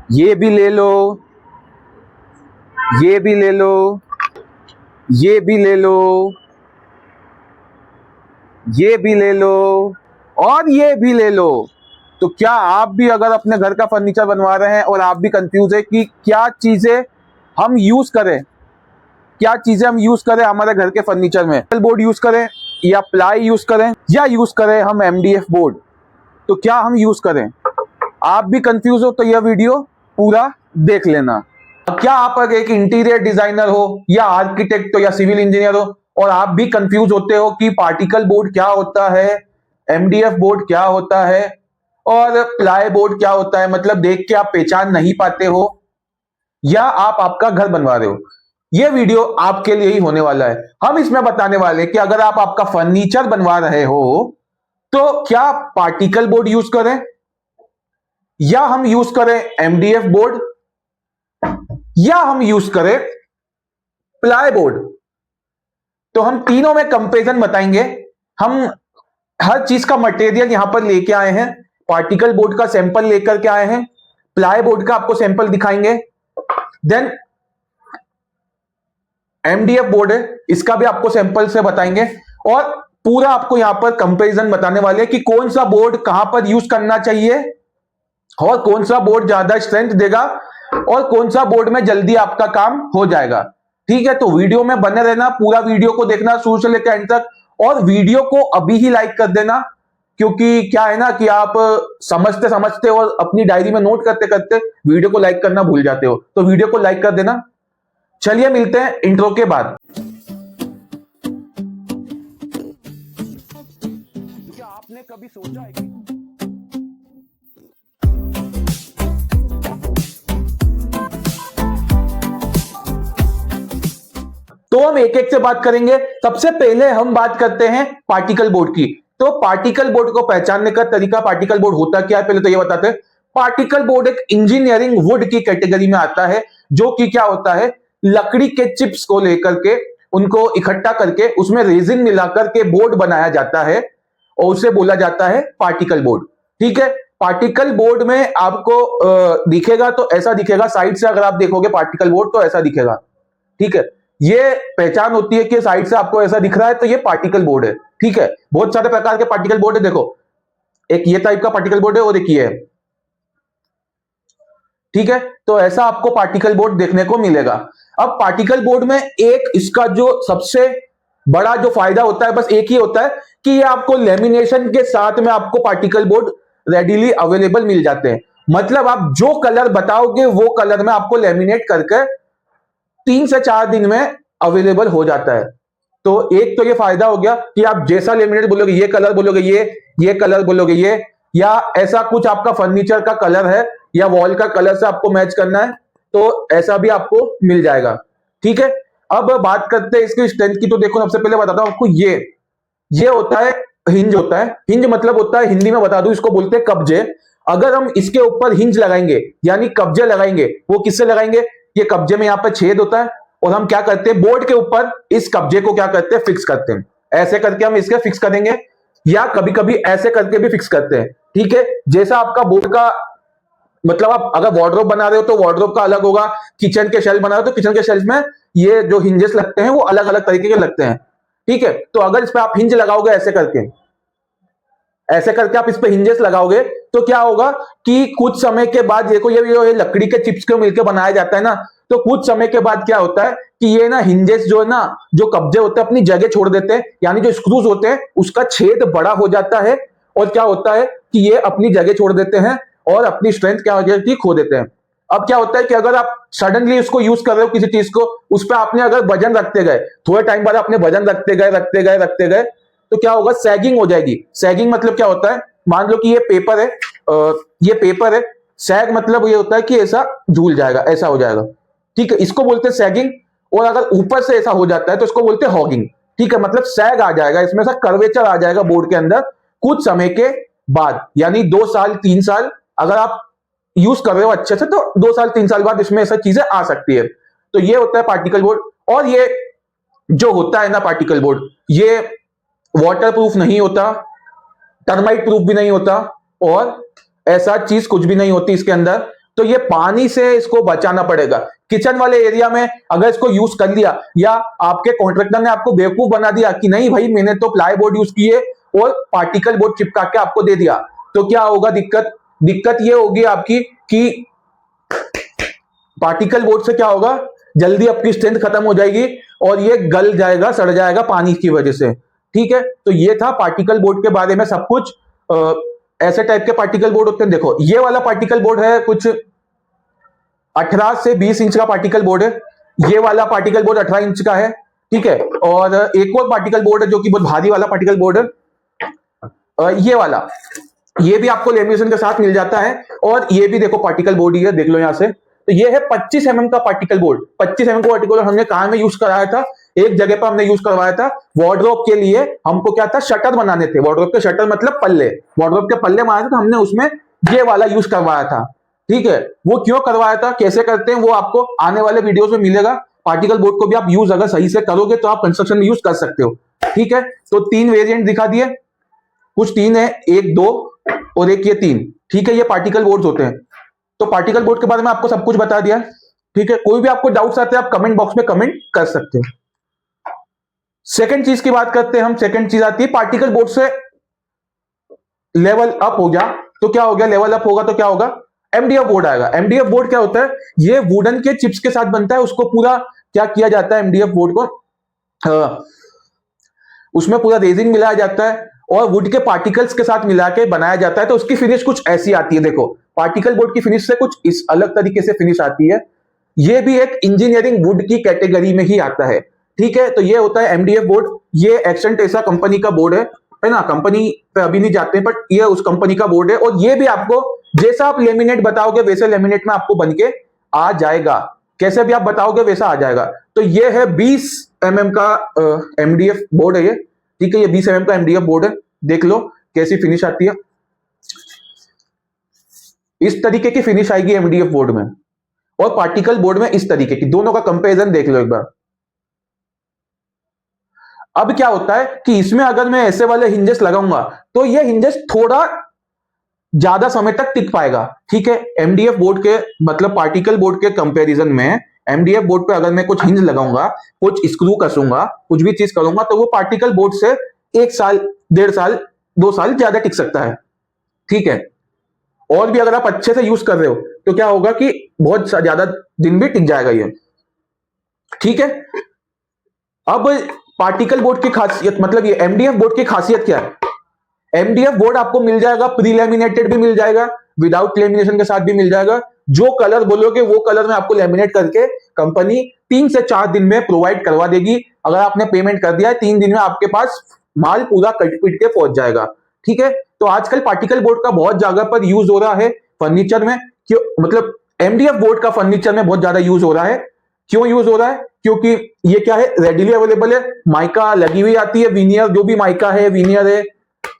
ये भी ले लो, ये भी ले लो, ये भी ले लो, ये भी ले लो और ये भी ले लो। तो क्या आप भी अगर अपने घर का फर्नीचर बनवा रहे हैं और आप भी कंफ्यूज है कि क्या चीजें हम यूज करें, क्या चीजें हम यूज करें हमारे घर के फर्नीचर में, बोर्ड यूज करें या प्लाई यूज करें या यूज करें हम एमडीएफ बोर्ड, तो क्या हम यूज करें? आप भी कंफ्यूज हो तो यह वीडियो पूरा देख लेना। क्या आप अगर एक इंटीरियर डिजाइनर हो या आर्किटेक्ट हो या सिविल इंजीनियर हो और आप भी कंफ्यूज होते हो कि पार्टिकल बोर्ड क्या होता है, एमडीएफ बोर्ड क्या होता है और प्लाई बोर्ड क्या होता है, मतलब देख के आप पहचान नहीं पाते हो, या आप आपका घर बनवा रहे हो, यह वीडियो आपके लिए ही होने वाला है। हम इसमें बताने वाले कि अगर आप आपका फर्नीचर बनवा रहे हो तो क्या पार्टिकल बोर्ड यूज करें या हम यूज करें एमडीएफ बोर्ड या हम यूज करें प्लाई बोर्ड। तो हम तीनों में कंपैरिजन बताएंगे। हम हर चीज का मटेरियल यहां पर लेके आए हैं, पार्टिकल बोर्ड का सैंपल लेकर के आए हैं, प्लाई बोर्ड का आपको सैंपल दिखाएंगे, देन एमडीएफ बोर्ड है इसका भी आपको सैंपल से बताएंगे और पूरा आपको यहां पर कंपैरिजन बताने वाले कि कौन सा बोर्ड कहां पर यूज करना चाहिए और कौन सा बोर्ड ज्यादा स्ट्रेंथ देगा और कौन सा बोर्ड में जल्दी आपका काम हो जाएगा। ठीक है, तो वीडियो में बने रहना, पूरा वीडियो को देखना शुरू से लेकर एंड तक, और वीडियो को अभी ही लाइक कर देना, क्योंकि क्या है ना कि आप समझते समझते और अपनी डायरी में नोट करते करते वीडियो को लाइक करना भूल जाते हो, तो वीडियो को लाइक कर देना। चलिए मिलते हैं इंट्रो के बाद। क्या आपने कभी सोचा है कि तो हम एक एक से बात करेंगे। सबसे पहले हम बात करते हैं पार्टिकल बोर्ड की। तो पार्टिकल बोर्ड को पहचानने का तरीका, पार्टिकल बोर्ड होता क्या है पहले तो ये बताते हैं। पार्टिकल बोर्ड एक इंजीनियरिंग वुड की कैटेगरी में आता है, जो कि क्या होता है, लकड़ी के चिप्स को लेकर के उनको इकट्ठा करके उसमें रेजिन मिलाकर के बोर्ड बनाया जाता है और उसे बोला जाता है पार्टिकल बोर्ड। ठीक है, पार्टिकल बोर्ड में आपको दिखेगा तो ऐसा दिखेगा, साइड से अगर आप देखोगे पार्टिकल बोर्ड तो ऐसा दिखेगा। ठीक है, ये पहचान होती है कि साइड से आपको ऐसा दिख रहा है तो ये पार्टिकल बोर्ड है। ठीक है, बहुत सारे प्रकार के पार्टिकल बोर्ड है, देखो एक ये टाइप का पार्टिकल बोर्ड है और एक ये है। ठीक है, तो ऐसा आपको पार्टिकल बोर्ड देखने को मिलेगा। अब पार्टिकल बोर्ड में एक इसका जो सबसे बड़ा जो फायदा होता है बस एक ही होता है कि ये आपको लेमिनेशन के साथ में आपको पार्टिकल बोर्ड रेडीली अवेलेबल मिल जाते हैं। मतलब आप जो कलर बताओगे वो कलर में आपको लेमिनेट करके 3 से 4 दिन में अवेलेबल हो जाता है। तो एक तो ये फायदा हो गया कि आप जैसा लेमिनेट बोलोगे, ये कलर बोलोगे, ये कलर बोलोगे, ये, या ऐसा कुछ आपका फर्नीचर का कलर है या वॉल का कलर से आपको मैच करना है तो ऐसा भी आपको मिल जाएगा। ठीक है, अब बात करते हैं इसकी स्ट्रेंथ की। तो देखो सबसे पहले बताता हूं आपको, ये होता है हिंज होता है। हिंज मतलब होता है, हिंदी में बता दूं, इसको बोलते हैं कब्जे। अगर हम इसके ऊपर हिंज लगाएंगे यानी कब्जे लगाएंगे, वो किससे लगाएंगे, ये कब्जे में यहाँ पर छेद होता है और हम क्या करते हैं, बोर्ड के ऊपर इस कब्जे को क्या करते हैं, फिक्स करते हैं। ऐसे करके हम इसके फिक्स करेंगे या कभी कभी ऐसे करके भी फिक्स करते हैं। ठीक है, जैसा आपका बोर्ड का मतलब, आप अगर वार्डरोब बना रहे हो तो वार्डरोब का अलग होगा, किचन के शेल्फ बना रहे हो तो किचन के शेल्फ में ये जो हिंजेस लगते हैं वो अलग अलग तरीके के लगते हैं। ठीक है, तो अगर इस पे आप हिंज लगाओगे ऐसे करके आप इस पे हिंजेस लगाओगे तो क्या होगा कि कुछ समय के बाद देखो ये लकड़ी के चिप्स को मिलकर बनाया जाता है ना, तो कुछ समय के बाद क्या होता है कि ये ना हिंजेस जो है ना, जो कब्जे होते हैं अपनी जगह छोड़ देते हैं, यानी जो स्क्रूज होते हैं उसका छेद बड़ा हो जाता है और क्या होता है कि ये अपनी जगह छोड़ देते हैं और अपनी स्ट्रेंथ क्या हो जाती है, खो देते हैं। अब क्या होता है कि अगर आप सडनली उसको यूज कर रहे हो किसी चीज को, उस पर आपने अगर वजन रखते गए, थोड़े टाइम बाद आपने वजन रखते गए तो क्या होगा, सैगिंग हो जाएगी। सैगिंग मतलब क्या होता है, मान लो कि ये पेपर है, ये पेपर है, सैग मतलब ये होता है कि ऐसा झूल जाएगा, ऐसा हो जाएगा। ठीक है, इसको बोलते हैं सैगिंग। और अगर ऊपर से ऐसा हो जाता है तो इसको बोलते हैं हॉगिंग। ठीक है, मतलब सैग आ जाएगा, इसमें से कर्वेचर आ जाएगा बोर्ड के अंदर कुछ समय के बाद, यानी 2 साल 3 साल अगर आप यूज कर रहे हो अच्छे से तो 2 साल 3 साल बाद इसमें ऐसा चीजें आ सकती है। तो ये होता है पार्टिकल बोर्ड। और ये जो होता है ना पार्टिकल बोर्ड, ये वाटर प्रूफ नहीं होता, टर्माइट प्रूफ भी नहीं होता और ऐसा चीज कुछ भी नहीं होती इसके अंदर। तो ये पानी से इसको बचाना पड़ेगा। किचन वाले एरिया में अगर इसको यूज कर लिया, या आपके कॉन्ट्रैक्टर ने आपको बेवकूफ बना दिया कि नहीं भाई मैंने तो प्लाई बोर्ड यूज किए और पार्टिकल बोर्ड चिपका के आपको दे दिया, तो क्या होगा दिक्कत ये होगी आपकी कि पार्टिकल बोर्ड से क्या होगा, जल्दी आपकी स्ट्रेंथ खत्म हो जाएगी और ये गल जाएगा, सड़ जाएगा पानी की वजह से। ठीक है, तो ये था पार्टिकल बोर्ड के बारे में सब कुछ। ऐसे टाइप के पार्टिकल बोर्ड होते हैं। देखो ये वाला पार्टिकल बोर्ड है कुछ 18 से 20 इंच का पार्टिकल बोर्ड है। ये वाला पार्टिकल बोर्ड 18 इंच का है। ठीक है, और एक और पार्टिकल बोर्ड है जो कि बहुत भारी वाला पार्टिकल बोर्ड है, ये वाला, ये भी आपको लेमिनेशन के साथ मिल जाता है। और ये भी देखो पार्टिकल बोर्ड ही है, देख लो यहां से। तो ये है 25 mm का पार्टिकल बोर्ड। 25 mm का पार्टिकल बोर्ड हमने कहां में यूज कराया था, एक जगह पर हमने यूज करवाया था वार्डरोब के लिए। हमको क्या था, शटर बनाने थे। वार्डरोब के शटर मतलब पल्ले, वार्डरोब के पल्ले बनाए थे, तो हमने उसमें ये वाला यूज करवाया था। ठीक है, वो क्यों करवाया था, कैसे करते हैं, वो आपको आने वाले वीडियोस में मिलेगा। पार्टिकल बोर्ड को भी आप यूज अगर सही से करोगे तो आप कंस्ट्रक्शन में यूज कर सकते हो। ठीक है, तो 3 वेरिएंट दिखा दिए, कुछ 3 है, 1 2 और एक ये 3। ठीक है, ये पार्टिकल बोर्ड होते हैं। तो पार्टिकल बोर्ड के बारे में आपको सब कुछ बता दिया। ठीक है, कोई भी आपको डाउट्स आते हैं आप कमेंट बॉक्स में कमेंट कर सकते हो। सेकंड चीज की बात करते हैं हम। सेकंड चीज आती है पार्टिकल बोर्ड से लेवल अप हो गया तो क्या हो गया, लेवल अप होगा तो क्या होगा, एमडीएफ बोर्ड आएगा। एमडीएफ बोर्ड क्या होता है, ये वुडन के चिप्स के साथ बनता है। उसको पूरा क्या किया जाता है, एमडीएफ बोर्ड को उसमें पूरा रेजिन मिलाया जाता है और वुड के पार्टिकल्स के साथ मिला के बनाया जाता है। तो उसकी फिनिश कुछ ऐसी आती है। देखो पार्टिकल बोर्ड की फिनिश से कुछ इस अलग तरीके से फिनिश आती है। ये भी एक इंजीनियरिंग वुड की कैटेगरी में ही आता है। ठीक है, तो ये होता है एमडीएफ बोर्ड। ये एक्सेंट ऐसा कंपनी का बोर्ड है ना, कंपनी पे अभी नहीं जाते हैं, बट ये उस कंपनी का बोर्ड है। और ये भी आपको जैसा आप लेमिनेट बताओगे वैसे लेमिनेट में आपको बनके आ जाएगा। कैसे भी आप बताओगे वैसा आ जाएगा। तो ये है 20 mm का एमडीएफ बोर्ड है ये। ठीक है, ये 20 mm का एमडीएफ बोर्ड है। देख लो कैसी फिनिश आती है, इस तरीके की फिनिश आएगी एमडीएफ बोर्ड में और पार्टिकल बोर्ड में इस तरीके की। दोनों का कंपैरिजन देख लो एक बार। अब क्या होता है कि इसमें अगर मैं ऐसे वाले हिंजेस लगाऊंगा तो ये हिंजेस थोड़ा ज्यादा समय तक टिक पाएगा। ठीक है, एमडीएफ बोर्ड के मतलब पार्टिकल बोर्ड के कंपैरिजन में एमडीएफ बोर्ड पे अगर मैं कुछ हिंज लगाऊंगा, कुछ स्क्रू कसूंगा, कुछ भी चीज करूंगा, तो वो पार्टिकल बोर्ड से 1 साल, 1.5 साल, 2 साल ज्यादा टिक सकता है। ठीक है, और भी अगर आप अच्छे से यूज कर रहे हो तो क्या होगा कि बहुत ज्यादा दिन भी टिक जाएगा ये। ठीक है, अब पार्टिकल बोर्ड की खासियत मतलब ये एमडीएफ बोर्ड की खासियत क्या है। एमडीएफ बोर्ड आपको मिल जाएगा प्री लेमिनेटेड भी मिल जाएगा, विदाउट लेमिनेशन के साथ भी मिल जाएगा। जो कलर बोलोगे वो कलर में आपको लेमिनेट करके कंपनी 3 से 4 दिन में प्रोवाइड करवा देगी। अगर आपने पेमेंट कर दिया है 3 दिन में आपके पास माल पूरा कट पीट के पहुंच जाएगा। ठीक है, तो आजकल पार्टिकल बोर्ड का बहुत जगह पर यूज हो रहा है फर्नीचर में। क्यों, मतलब एमडीएफ बोर्ड का फर्नीचर में बहुत ज्यादा यूज हो रहा है। क्यों यूज हो रहा है, क्योंकि ये क्या है, रेडिली अवेलेबल है, माइका लगी हुई आती है, विनियर जो भी माइका है, विनियर है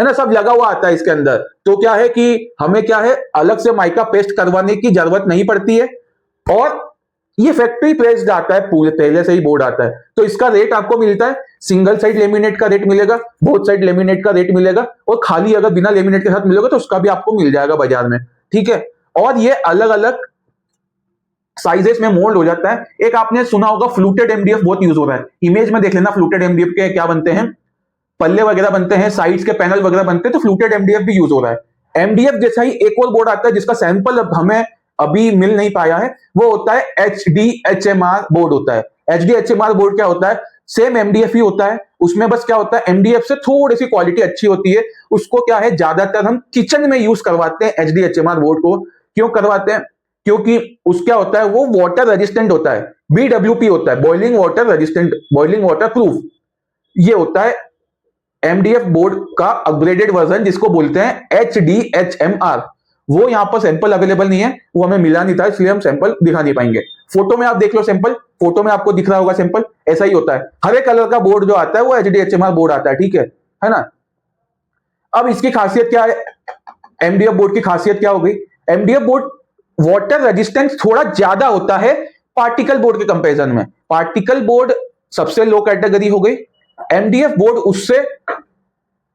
ना, सब लगा हुआ आता है इसके अंदर। तो क्या है कि हमें क्या है अलग से माइका पेस्ट करवाने की जरूरत नहीं पड़ती है और ये फैक्ट्री प्रेस्ड आता है, पूरे पहले से ही बोर्ड आता है। तो इसका रेट आपको मिलता है, सिंगल साइड लेमिनेट का रेट मिलेगा, बोथ साइड लेमिनेट का रेट मिलेगा, और खाली अगर बिना लेमिनेट के साथ मिलेगा तो उसका भी आपको मिल जाएगा बाजार में। ठीक है, और ये अलग अलग साइजेस में मोल्ड हो जाता है। एक आपने सुना होगा फ्लूटेड एमडीएफ बहुत यूज हो रहा है, इमेज में देख लेना फ्लूटेड एमडीएफ के क्या बनते हैं, पल्ले वगैरह बनते हैं, साइड्स के पैनल वगैरह बनते हैं, तो फ्लूटेड एमडीएफ भी यूज हो रहा है। एमडीएफ जैसा ही एक और बोर्ड आता है जिसका सैंपल अब हमें अभी मिल नहीं पाया है, वो होता है एचडीएचएमआर बोर्ड होता है। एचडीएचएमआर बोर्ड क्या होता है, सेम एमडीएफ ही होता है, उसमें बस क्या होता है एमडीएफ से थोड़ी सी क्वालिटी अच्छी होती है। उसको क्या है ज्यादातर हम किचन में यूज करवाते हैं एचडीएचएमआर बोर्ड को। क्यों करवाते हैं, क्योंकि उसका होता है वो वाटर रेजिस्टेंट होता है, बीडब्ल्यूपी होता है, boiling water resistant, boiling water proof. ये होता है एमडीएफ बोर्ड का अपग्रेडेड वर्जन जिसको बोलते हैं एचडीएचएमआर। वो यहां पर सैंपल अवेलेबल नहीं है, वो हमें मिला नहीं था, इसलिए हम सैंपल दिखा नहीं पाएंगे। फोटो में आप देख लो सैंपल, फोटो में आपको दिख रहा होगा सैंपल, ऐसा ही होता है। हरे कलर का बोर्ड जो आता है वो एचडीएचएमआर बोर्ड आता है। ठीक है ना। अब इसकी खासियत क्या है, एमडीएफ बोर्ड की खासियत क्या हो गई, एमडीएफ बोर्ड वाटर रेजिस्टेंस थोड़ा ज्यादा होता है पार्टिकल बोर्ड के कंपैरिजन में। पार्टिकल बोर्ड सबसे लो कैटेगरी हो गई, एमडीएफ बोर्ड उससे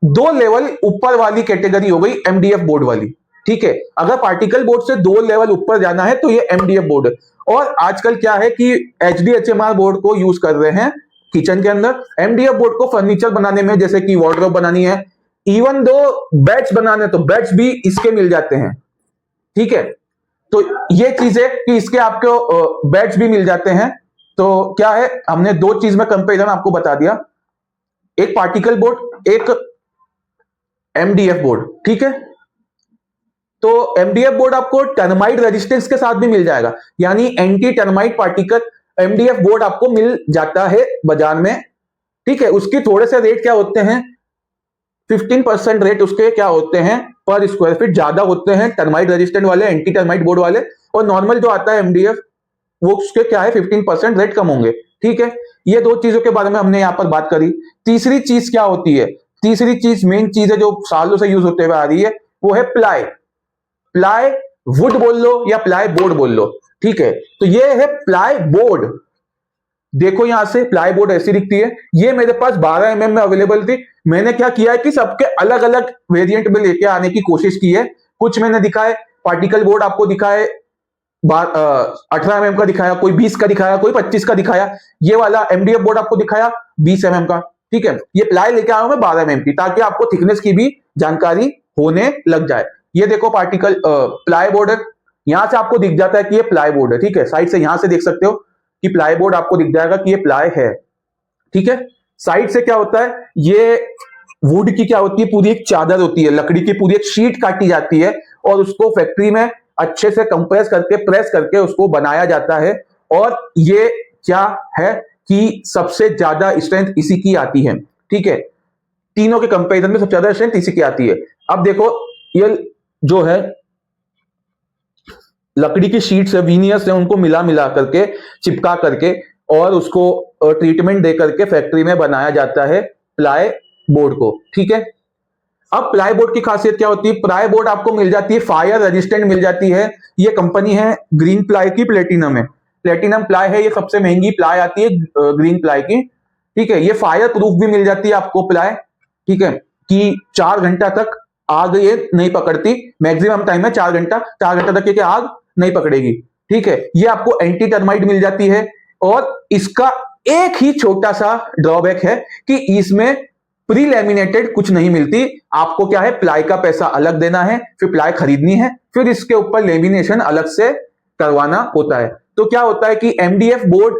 2 लेवल ऊपर वाली कैटेगरी हो गई एमडीएफ बोर्ड वाली। ठीक है। अगर पार्टिकल बोर्ड से 2 लेवल ऊपर जाना है तो ये एमडीएफ बोर्ड है। और आजकल क्या है कि एचडीएचएमआर बोर्ड को यूज कर रहे हैं किचन के अंदर। एमडीएफ बोर्ड को फर्नीचर बनाने में, जैसे कि वार्डरोब बनानी है, इवन दो बेड्स बनाने, तो बेड्स भी इसके मिल जाते हैं, ठीक है। तो ये चीज है कि इसके आपको बेड्स भी मिल जाते हैं। तो क्या है, हमने 2 चीज में कंपेरिजन आपको बता दिया, एक पार्टिकल बोर्ड, एक एमडीएफ बोर्ड, ठीक है। तो एमडीएफ बोर्ड आपको टर्माइट रेजिस्टेंस के साथ भी मिल जाएगा, यानी anti termite particle MDF board आपको मिल जाता है बाजार में, ठीक है। उसके थोड़े से रेट क्या होते हैं, 15% रेट उसके क्या होते हैं पर स्क्वायर फीट ज्यादा होते हैं टर्माइट रेजिस्टेंट वाले, एंटी टर्माइट बोर्ड वाले। और नॉर्मल जो आता है एमडीएफ, वो उसके क्या है 15% रेट कम होंगे, ठीक है। ये 2 चीजों के बारे में हमने यहां पर बात करी। तीसरी चीज क्या होती है, तीसरी चीज मेन चीज है जो सालों से यूज होते हुए आ रही है, वो है प्लाई। प्लाई वुड बोल लो या प्लाई बोर्ड बोल लो, ठीक है। तो ये है प्लाई बोर्ड। देखो यहां से प्लाई बोर्ड ऐसी दिखती है। ये मेरे पास 12 mm में अवेलेबल थी। मैंने क्या किया है कि सबके अलग अलग वेरिएंट में लेके आने की कोशिश की है। कुछ मैंने दिखाए पार्टिकल बोर्ड, आपको दिखाए 18 mm का दिखाया, कोई 20 का दिखाया, कोई 25 का दिखाया। ये वाला एमडीएफ बोर्ड आपको दिखाया 20 mm का, ठीक है। ये प्लाई लेके आया हूं मैं 12 mm की, ताकि आपको थिकनेस की भी जानकारी होने लग जाए। ये देखो पार्टिकल प्लाई बोर्ड है, यहां से आपको दिख जाता है कि ये प्लाई बोर्ड है, ठीक है। साइड से यहां से देख सकते हो कि प्लाई बोर्ड आपको दिख जाएगा कि ये प्लाई है, ठीक है। साइड से क्या होता है, ये वुड की क्या होती है, पूरी एक चादर होती है, लकड़ी की पूरी एक शीट काटी जाती है और उसको फैक्ट्री में अच्छे से कंप्रेस करके, प्रेस करके उसको बनाया जाता है। और ये क्या है कि सबसे ज्यादा स्ट्रेंथ इसी की आती है, ठीक है। तीनों के कंपैरिजन में सबसे ज्यादा स्ट्रेंथ इसी की आती है। अब देखो ये जो है लकड़ी की शीट्स है, वीनियर्स है, उनको मिला मिला करके, चिपका करके और उसको ट्रीटमेंट दे करके फैक्ट्री में बनाया जाता है प्लाई बोर्ड को, ठीक है। अब प्लाई बोर्ड की खासियत क्या होती है, प्लाई बोर्ड आपको मिल जाती है फायर रेजिस्टेंट मिल जाती है। ये कंपनी है ग्रीन प्लाई की, प्लेटिनम है, प्लेटिनम प्लाई है, ये सबसे महंगी प्लाई आती है ग्रीन प्लाई की, ठीक है। ये फायर प्रूफ भी मिल जाती है आपको प्लाई, ठीक है, कि 4 घंटा तक आग ये नहीं पकड़ती, मैक्सिमम टाइम है 4 घंटा, 4 घंटा तक ये आग नहीं पकड़ेगी, ठीक है। ये आपको एंटी टर्माइट मिल जाती है। और इसका एक ही छोटा सा ड्रॉबैक है कि इसमें प्री लैमिनेटेड कुछ नहीं मिलती। आपको क्या है, प्लाई का पैसा अलग देना है, फिर प्लाई खरीदनी है, फिर इसके ऊपर लेमिनेशन अलग से करवाना होता है। तो क्या होता है कि एमडीएफ बोर्ड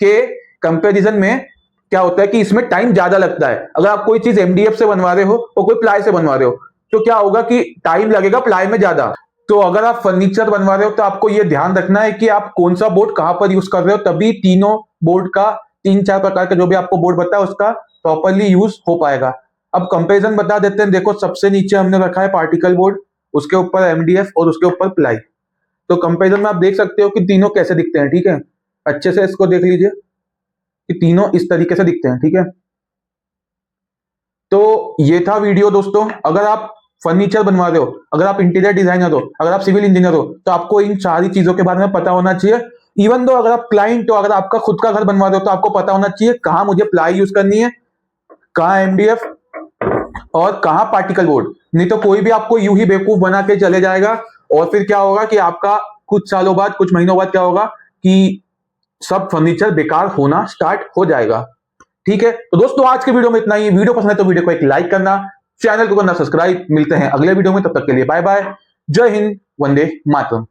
के कंपैरिजन में क्या होता है कि इसमें टाइम ज्यादा लगता है। अगर आप कोई चीज एमडीएफ से बनवा रहे हो और कोई प्लाई से बनवा रहे हो, तो क्या होगा कि टाइम लगेगा प्लाई में ज्यादा। तो अगर आप फर्नीचर बनवा रहे हो तो आपको यह ध्यान रखना है कि आप कौन सा बोर्ड कहां पर यूज कर रहे हो, तभी तीनों बोर्ड का, 3-4 प्रकार का जो भी आपको बोर्ड बताया उसका प्रॉपरली यूज हो पाएगा। अब कंपैरिजन बता देते हैं। देखो सबसे नीचे हमने रखा है पार्टिकल बोर्ड, उसके ऊपर एमडीएफ और उसके ऊपर प्लाई। तो कंपैरिजन में आप देख सकते हो कि तीनों कैसे दिखते हैं, ठीक है। अच्छे से इसको देख लीजिए कि तीनों इस तरीके से दिखते हैं, ठीक है। तो ये था वीडियो दोस्तों। अगर आप फर्नीचर बनवा रहे हो, अगर आप इंटीरियर डिजाइनर हो, अगर आप सिविल इंजीनियर हो, तो आपको इन सारी चीजों के बारे में पता होना चाहिए। इवन दो अगर आप क्लाइंट हो, अगर आपका खुद का घर बनवा रहे हो, तो आपको पता होना चाहिए कहां मुझे प्लाई यूज करनी है, कहां एमडीएफ और कहां पार्टिकल बोर्ड। नहीं तो कोई भी आपको यूं ही बेवकूफ बना के चले जाएगा और फिर क्या होगा कि आपका कुछ सालों बाद, कुछ महीनों बाद क्या होगा कि सब फर्नीचर बेकार होना स्टार्ट हो जाएगा, ठीक है। तो दोस्तों आज के वीडियो में इतना ही। वीडियो पसंद है तो वीडियो को एक लाइक करना, चैनल को करना सब्सक्राइब। मिलते हैं अगले वीडियो में, तब तक के लिए बाय बाय। जय हिंद, वंदे मातरम।